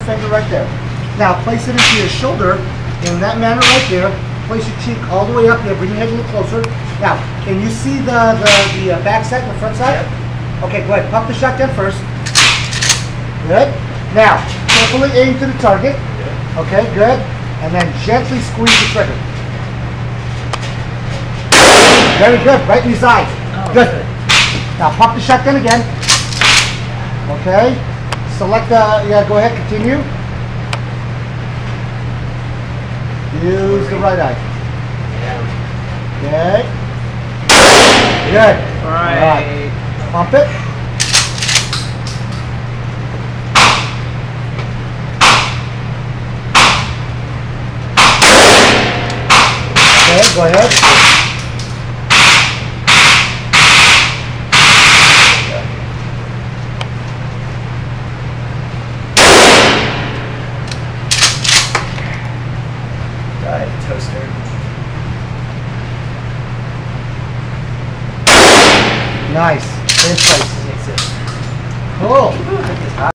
finger right there. Now place it into your shoulder in that manner right there. Place your cheek all the way up there. Bring your head a little closer. Now, can you see the back side and the front side? Yep. Okay, go ahead. Pop the shotgun first. Good. Now, carefully aim to the target. Yep. Okay, good. And then gently squeeze the trigger. Very good. Right in his eyes. Oh, good. Now pop the shotgun again. Okay. Select yeah, go ahead, continue. Use the right eye. Okay. Good. All right. Pump it. Okay, go ahead. Toaster. Nice. Stay in place. Cool.